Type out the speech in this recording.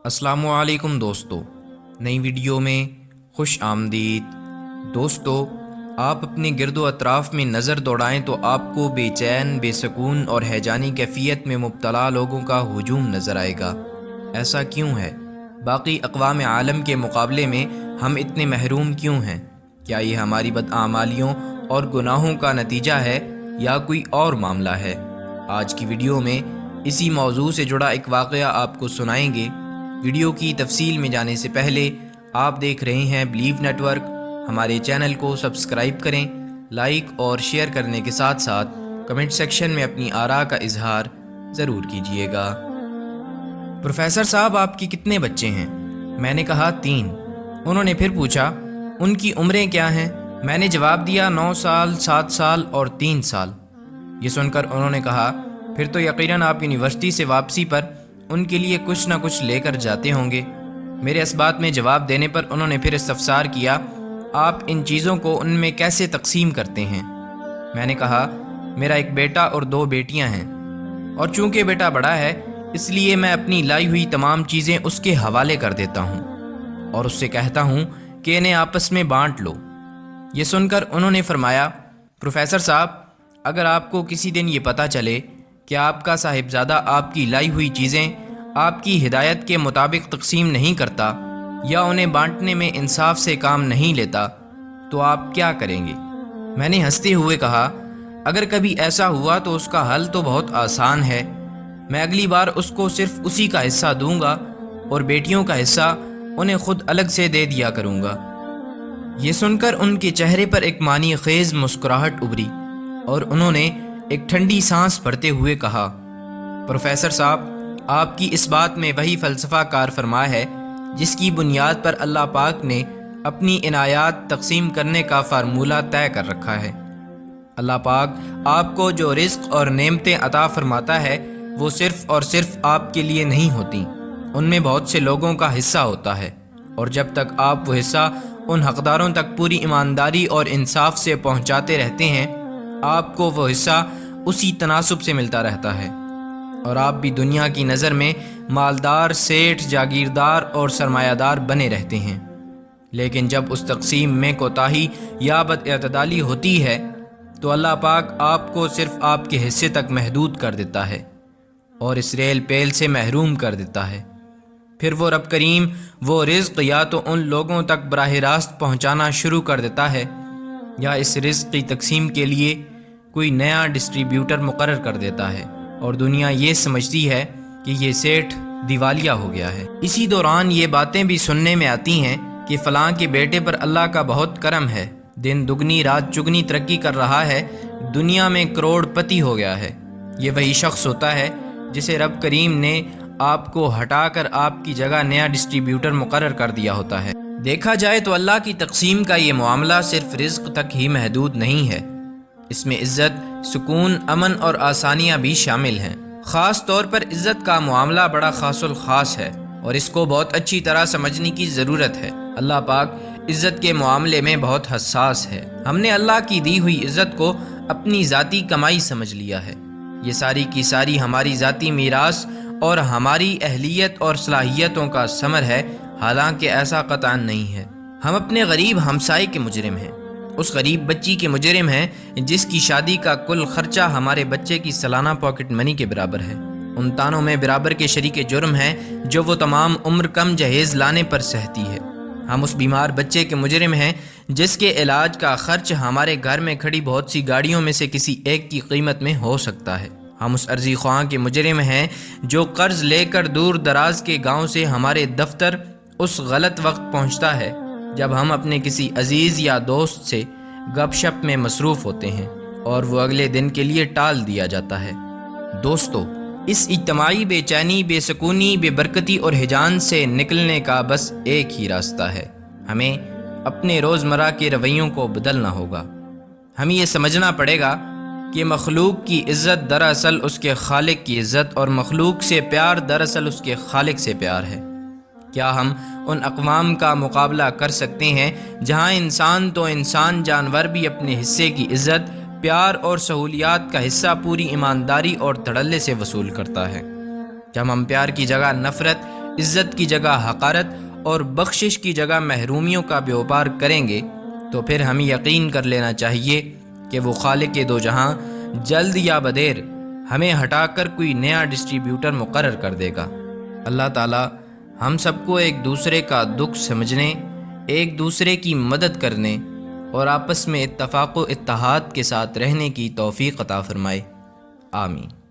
السلام علیکم دوستو، نئی ویڈیو میں خوش آمدید۔ دوستو، آپ اپنے گرد و اطراف میں نظر دوڑائیں تو آپ کو بے چین، بے سکون اور ہیجانی کیفیت میں مبتلا لوگوں کا ہجوم نظر آئے گا۔ ایسا کیوں ہے؟ باقی اقوام عالم کے مقابلے میں ہم اتنے محروم کیوں ہیں؟ کیا یہ ہماری بدعمالیوں اور گناہوں کا نتیجہ ہے یا کوئی اور معاملہ ہے؟ آج کی ویڈیو میں اسی موضوع سے جڑا ایک واقعہ آپ کو سنائیں گے۔ ویڈیو کی تفصیل میں جانے سے پہلے آپ دیکھ رہے ہیں بلیو نیٹ ورک۔ ہمارے چینل کو سبسکرائب کریں، لائک اور شیئر کرنے کے ساتھ ساتھ کمنٹ سیکشن میں اپنی آراء کا اظہار ضرور کیجیے گا۔ پروفیسر صاحب، آپ کی کتنے بچے ہیں؟ میں نے کہا 3۔ انہوں نے پھر پوچھا ان کی عمریں کیا ہیں؟ میں نے جواب دیا 9 سال، 7 سال اور 3 سال۔ یہ سن کر انہوں نے کہا پھر تو یقیناً آپ یونیورسٹی سے واپسی پر ان کے لیے کچھ نہ کچھ لے کر جاتے ہوں گے۔ میرے اس بات میں جواب دینے پر انہوں نے پھر استفسار کیا آپ ان چیزوں کو ان میں کیسے تقسیم کرتے ہیں؟ میں نے کہا میرا ایک بیٹا اور 2 بیٹیاں ہیں، اور چونکہ بیٹا بڑا ہے اس لیے میں اپنی لائی ہوئی تمام چیزیں اس کے حوالے کر دیتا ہوں اور اس سے کہتا ہوں کہ انہیں آپس میں بانٹ لو۔ یہ سن کر انہوں نے فرمایا پروفیسر صاحب، اگر آپ کو کسی دن یہ پتہ چلے کہ آپ کا صاحبزادہ آپ کی لائی ہوئی چیزیں آپ کی ہدایت کے مطابق تقسیم نہیں کرتا یا انہیں بانٹنے میں انصاف سے کام نہیں لیتا تو آپ کیا کریں گے؟ میں نے ہنستے ہوئے کہا اگر کبھی ایسا ہوا تو اس کا حل تو بہت آسان ہے، میں اگلی بار اس کو صرف اسی کا حصہ دوں گا اور بیٹیوں کا حصہ انہیں خود الگ سے دے دیا کروں گا۔ یہ سن کر ان کے چہرے پر ایک معنی خیز مسکراہٹ ابھری اور انہوں نے ایک ٹھنڈی سانس بھرتے ہوئے کہا پروفیسر صاحب، آپ کی اس بات میں وہی فلسفہ کار فرما ہے جس کی بنیاد پر اللہ پاک نے اپنی عنایات تقسیم کرنے کا فارمولہ طے کر رکھا ہے۔ اللہ پاک آپ کو جو رزق اور نعمتیں عطا فرماتا ہے وہ صرف اور صرف آپ کے لیے نہیں ہوتی، ان میں بہت سے لوگوں کا حصہ ہوتا ہے، اور جب تک آپ وہ حصہ ان حقداروں تک پوری ایمانداری اور انصاف سے پہنچاتے رہتے ہیں آپ کو وہ حصہ اسی تناسب سے ملتا رہتا ہے، اور آپ بھی دنیا کی نظر میں مالدار، سیٹھ، جاگیردار اور سرمایہ دار بنے رہتے ہیں۔ لیکن جب اس تقسیم میں کوتاہی یا بد اعتدالی ہوتی ہے تو اللہ پاک آپ کو صرف آپ کے حصے تک محدود کر دیتا ہے اور اس ریل پیل سے محروم کر دیتا ہے۔ پھر وہ رب کریم وہ رزق یا تو ان لوگوں تک براہ راست پہنچانا شروع کر دیتا ہے یا اس رزق کی تقسیم کے لیے کوئی نیا ڈسٹریبیوٹر مقرر کر دیتا ہے، اور دنیا یہ سمجھتی ہے کہ یہ سیٹھ دیوالیہ ہو گیا ہے۔ اسی دوران یہ باتیں بھی سننے میں آتی ہیں کہ فلاں کے بیٹے پر اللہ کا بہت کرم ہے، دن دگنی رات چگنی ترقی کر رہا ہے، دنیا میں کروڑ پتی ہو گیا ہے۔ یہ وہی شخص ہوتا ہے جسے رب کریم نے آپ کو ہٹا کر آپ کی جگہ نیا ڈسٹریبیوٹر مقرر کر دیا ہوتا ہے۔ دیکھا جائے تو اللہ کی تقسیم کا یہ معاملہ صرف رزق تک ہی محدود نہیں ہے، اس میں عزت، سکون، امن اور آسانیاں بھی شامل ہیں۔ خاص طور پر عزت کا معاملہ بڑا خاص الخاص ہے اور اس کو بہت اچھی طرح سمجھنے کی ضرورت ہے۔ اللہ پاک عزت کے معاملے میں بہت حساس ہے۔ ہم نے اللہ کی دی ہوئی عزت کو اپنی ذاتی کمائی سمجھ لیا ہے، یہ ساری کی ساری ہماری ذاتی میراث اور ہماری اہلیت اور صلاحیتوں کا ثمر ہے، حالانکہ ایسا قطعاً نہیں ہے۔ ہم اپنے غریب ہمسائے کے مجرم ہیں، اس غریب بچی کے مجرم ہیں جس کی شادی کا کل خرچہ ہمارے بچے کی سالانہ پاکٹ منی کے برابر ہے۔ ان تانوں میں برابر کے شریک جرم ہیں جو وہ تمام عمر کم جہیز لانے پر سہتی ہے۔ ہم اس بیمار بچے کے مجرم ہیں جس کے علاج کا خرچ ہمارے گھر میں کھڑی بہت سی گاڑیوں میں سے کسی ایک کی قیمت میں ہو سکتا ہے۔ ہم اس عرضی خواہاں کے مجرم ہیں جو قرض لے کر دور دراز کے گاؤں سے ہمارے دفتر اس غلط وقت پہنچتا ہے جب ہم اپنے کسی عزیز یا دوست سے گپ شپ میں مصروف ہوتے ہیں اور وہ اگلے دن کے لیے ٹال دیا جاتا ہے۔ دوستو، اس اجتماعی بے چینی، بے سکونی، بے برکتی اور ہجان سے نکلنے کا بس ایک ہی راستہ ہے، ہمیں اپنے روزمرہ کے رویوں کو بدلنا ہوگا۔ ہمیں یہ سمجھنا پڑے گا کہ مخلوق کی عزت دراصل اس کے خالق کی عزت اور مخلوق سے پیار دراصل اس کے خالق سے پیار ہے۔ کیا ہم ان اقوام کا مقابلہ کر سکتے ہیں جہاں انسان تو انسان، جانور بھی اپنے حصے کی عزت، پیار اور سہولیات کا حصہ پوری ایمانداری اور دھڑلے سے وصول کرتا ہے؟ جب ہم پیار کی جگہ نفرت، عزت کی جگہ حقارت اور بخشش کی جگہ محرومیوں کا بیوپار کریں گے تو پھر ہمیں یقین کر لینا چاہیے کہ وہ خالق دو جہاں جلد یا بدیر ہمیں ہٹا کر کوئی نیا ڈسٹریبیوٹر مقرر کر دے گا۔ اللہ تعالی ہم سب کو ایک دوسرے کا دکھ سمجھنے، ایک دوسرے کی مدد کرنے اور آپس میں اتفاق و اتحاد کے ساتھ رہنے کی توفیق عطا فرمائے۔ آمین۔